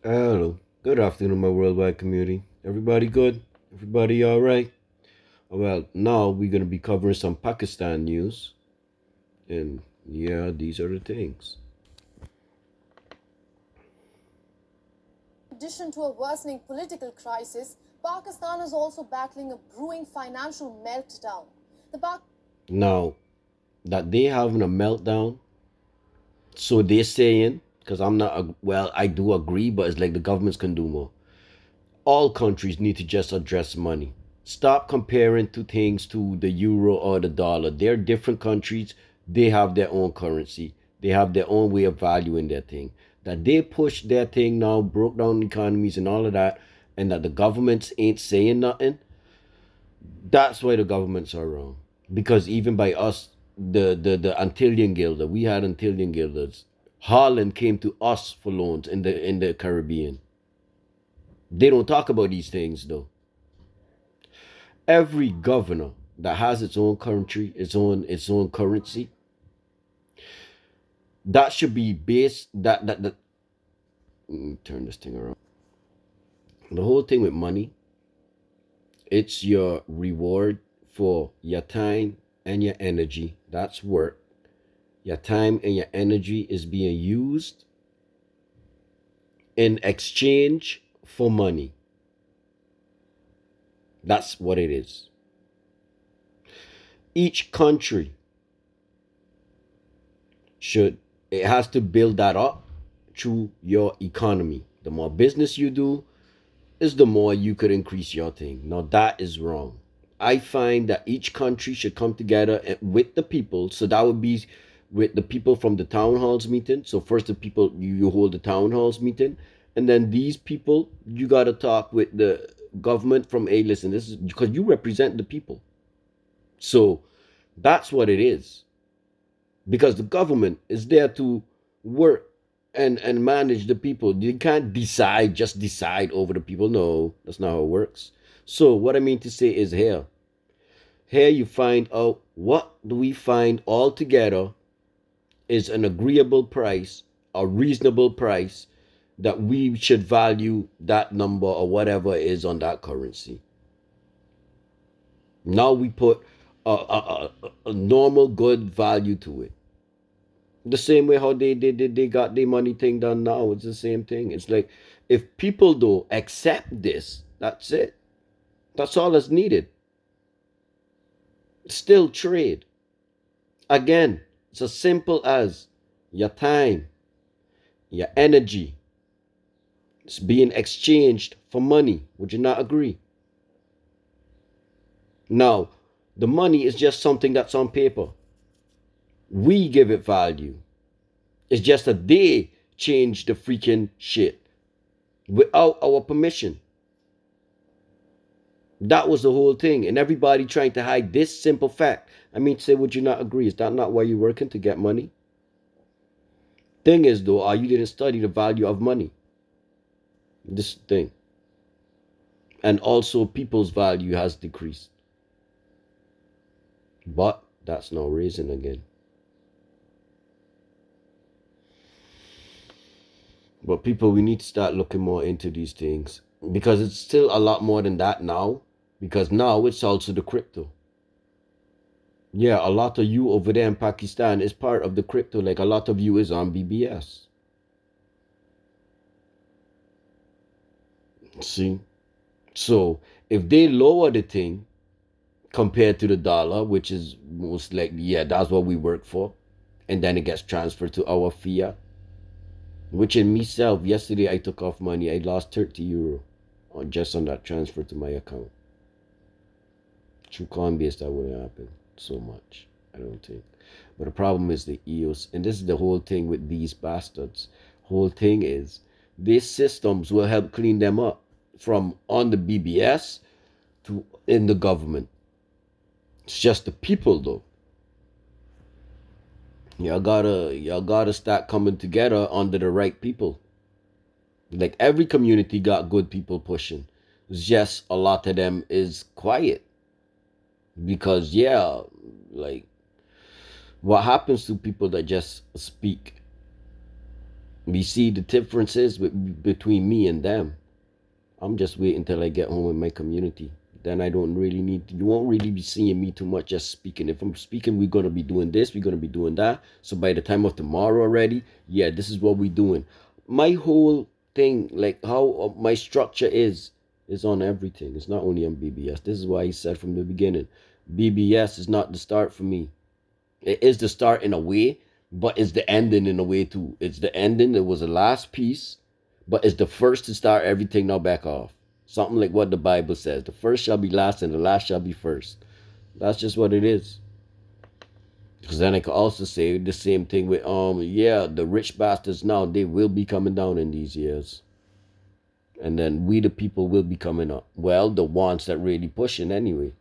Hello. Good afternoon, my worldwide community. Everybody good? Everybody all right? Well, now we're going to be covering some Pakistan news. And yeah, these are the things. In addition to a worsening political crisis, Pakistan is also battling a brewing financial meltdown. The Now, that they having a meltdown, so they're saying, because I'm not, well, I do agree, but it's like the governments can do more. All countries need to just address money. Stop comparing to things to the euro or the dollar. They're different countries. They have their own currency. They have their own way of valuing their thing. That they push their thing now, broke down economies and all of that, and that the governments ain't saying nothing. That's why the governments are wrong. Because even by us, the Antillean Guilder, we had Antillean Guilders. Holland came to us for loans in the Caribbean. They don't talk about these things though. Every governor that has its own country, its own currency, that should be based that let me turn this thing around. The whole thing with money, it's your reward for your time and your energy. That's work. Your time and your energy is being used in exchange for money. That's what it is. Each country should it has to build that up through your economy. The more business you do, is the more you could increase your thing. Now that is wrong. I find that each country should come together with the people. So that would be with the people from the town halls meeting. So first the people you hold the town halls meeting, and then these people you gotta talk with the government from a listen. This is because you represent the people. So that's what it is. Because the government is there to work and manage the people. You can't just decide over the people. No, that's not how it works. So what I mean to say is here you find out what do we find all together is an agreeable price, a reasonable price that we should value that number or whatever is on that currency. Now we put a normal good value to it. The same way how they got their money thing done now. It's the same thing. It's like if people don't accept this, that's it. That's all that's needed. Still trade. Again, it's as simple as your time, your energy. It's being exchanged for money. Would you not agree? Now, the money is just something that's on paper. We give it value. It's just that they change the freaking shit without our permission. That was the whole thing. And everybody trying to hide this simple fact. I mean, say, would you not agree? Is that not why you're working to get money? Thing is, though, you didn't study the value of money. This thing. And also, people's value has decreased. But that's no reason again. But people, we need to start looking more into these things because it's still a lot more than that now. Because now it's also the crypto. Yeah, a lot of you over there in Pakistan is part of the crypto. Like a lot of you is on BBS. See? So if they lower the thing compared to the dollar, which is most likely, yeah, that's what we work for, and then it gets transferred to our fiat, which in myself, yesterday I took off money. I lost 30 euro on just on that transfer to my account. Through Coinbase, that wouldn't happen so much, I don't think. But the problem is the EOS, and this is the whole thing with these bastards. Whole thing is these systems will help clean them up from on the BBS to in the government. It's just the people though. Y'all gotta start coming together under the right people. Like every community got good people pushing. It's just a lot of them is quiet. Because yeah, like what happens to people that just speak? We see the differences between me and them. I'm just waiting until I get home in my community. Then I don't really need, you won't really be seeing me too much just speaking. If I'm speaking, we're going to be doing this, we're going to be doing that. So by the time of tomorrow already, yeah, this is what we're doing. My whole thing, like how my structure is on everything. It's not only on BBS. This is why I said from the beginning, BBS is not the start for me. It is the start in a way, but it's the ending in a way too. It's the ending. It was the last piece, but it's the first to start everything now back off. Something like what the Bible says: the first shall be last, and the last shall be first. That's just what it is. Because then I could also say the same thing with yeah, the rich bastards now they will be coming down in these years, and then we the people will be coming up. Well, the ones that really pushing anyway.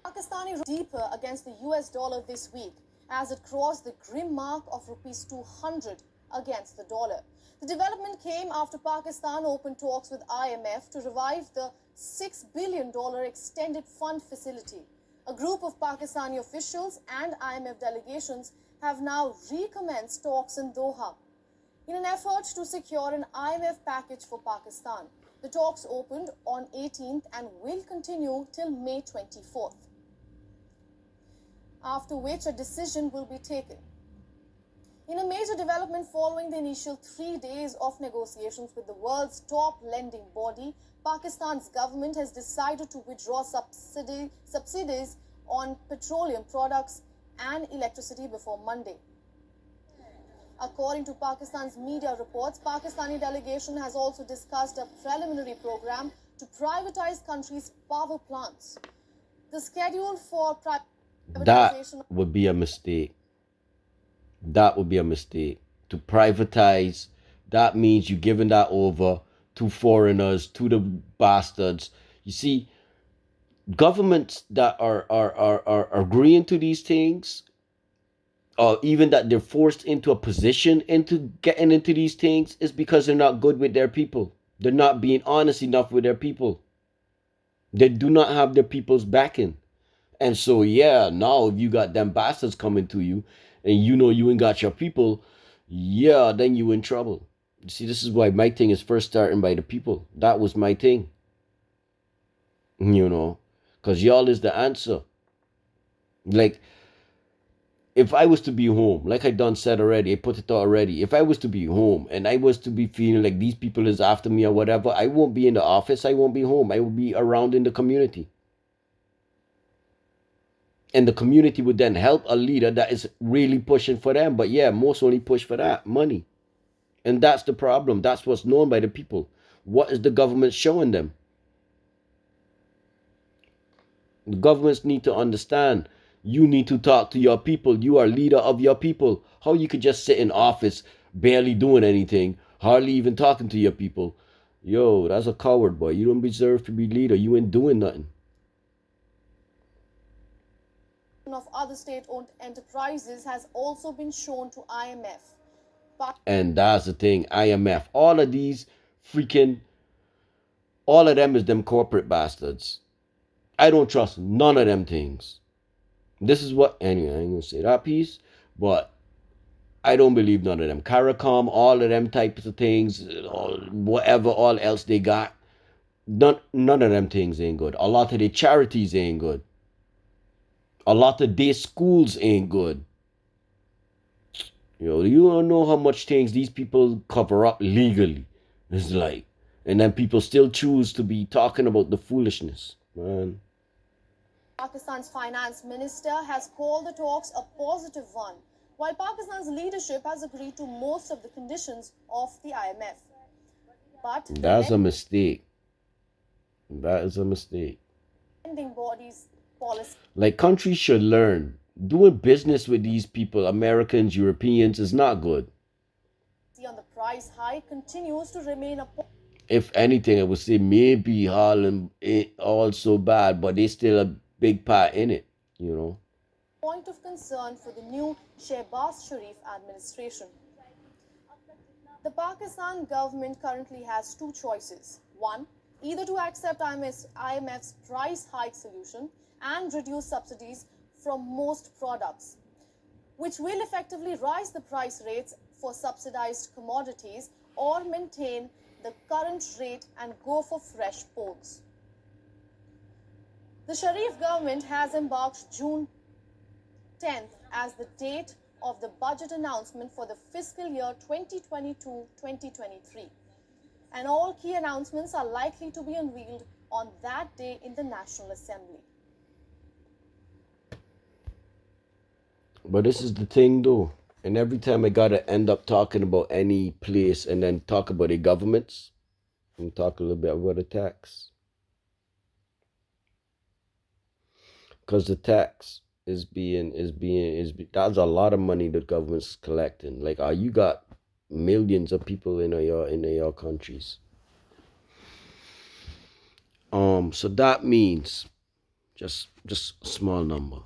Pakistani deeper against the US dollar this week as it crossed the grim mark of rupees 200 against the dollar. The development came after Pakistan opened talks with IMF to revive the $6 billion extended fund facility. A group of Pakistani officials and IMF delegations have now recommenced talks in Doha in an effort to secure an IMF package for Pakistan. The talks opened on 18th and will continue till May 24th, after which a decision will be taken. In a major development following the initial 3 days of negotiations with the world's top lending body, Pakistan's government has decided to withdraw subsidies on petroleum products and electricity before Monday. According to Pakistan's media reports, Pakistani delegation has also discussed a preliminary program to privatize country's power plants. The schedule for That privatization would be a mistake. That would be a mistake. To privatize, that means you're giving that over to foreigners, to the bastards. You see, governments that are agreeing to these things, or even that they're forced into a position into getting into these things, is because they're not good with their people. They're not being honest enough with their people. They do not have their people's backing. And so, yeah, now if you got them bastards coming to you and you know you ain't got your people, yeah, then you in trouble. You see, this is why my thing is first starting by the people. That was my thing, you know, because y'all is the answer. Like, if I was to be home, like I done said already, I put it out already. If I was to be home and I was to be feeling like these people is after me or whatever, I won't be in the office. I won't be home. I will be around in the community. And the community would then help a leader that is really pushing for them. But yeah, most only push for that money. And that's the problem. That's what's known by the people. What is the government showing them? The governments need to understand. You need to talk to your people. You are leader of your people. How you could just sit in office barely doing anything, hardly even talking to your people? Yo, that's a coward, boy. You don't deserve to be leader. You ain't doing nothing. of other state-owned enterprises has also been shown to IMF. And that's the thing. IMF. All of these freaking, all of them is them corporate bastards. I don't trust none of them things. This is what, anyway, I ain't gonna say that piece, but I don't believe none of them. CARICOM, all of them types of things, whatever all else they got, none of them things ain't good. A lot of their charities ain't good. A lot of their schools ain't good. You don't know how much things these people cover up legally. It's like, and then people still choose to be talking about the foolishness, man. Pakistan's finance minister has called the talks a positive one, while Pakistan's leadership has agreed to most of the conditions of the IMF. But That's a mistake. That is a mistake. lending body's policy Like, countries should learn. Doing business with these people, Americans, Europeans, is not good. on the price hike continues to remain a If anything, I would say maybe Harlem ain't all so bad, but they still a big part in it, you know. point of concern for the new Shehbaz Sharif administration. The Pakistan government currently has two choices. One, either to accept IMF's price hike solution and reduce subsidies from most products, which will effectively rise the price rates for subsidized commodities or maintain the current rate and go for fresh polls. The Sharif government has embarked June 10th as the date of the budget announcement for the fiscal year 2022-2023, and all key announcements are likely to be unveiled on that day in the National Assembly. But this is the thing though. And every time I gotta end up talking about any place and then talk about the governments and talk a little bit about the tax. Because the tax is that's a lot of money the government's collecting. Like you got millions of people in your countries. So that means just a small number.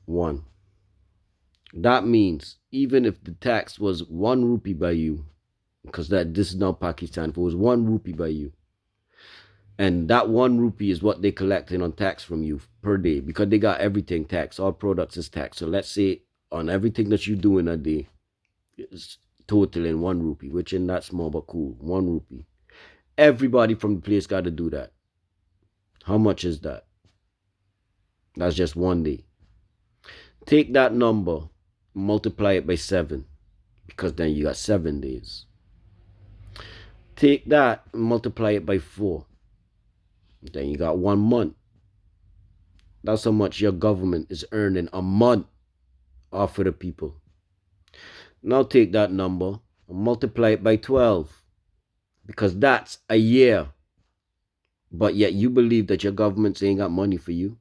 1. That means even if the tax was 1 rupee by you, because this is not Pakistan, if it was 1 rupee by you, and that 1 rupee is what they collecting on tax from you per day, because they got everything taxed, all products is taxed. So let's say on everything that you do in a day, it's totaling 1 rupee, which ain't that small but cool, 1 rupee. Everybody from the place got to do that. How much is that? That's just 1 day. Take that number, multiply it by 7, because then you got 7 days. Take that, multiply it by 4, then you got 1 month. That's how much your government is earning a month off of the people. Now take that number and multiply it by 12, because that's a year. But yet you believe that your government ain't got money for you.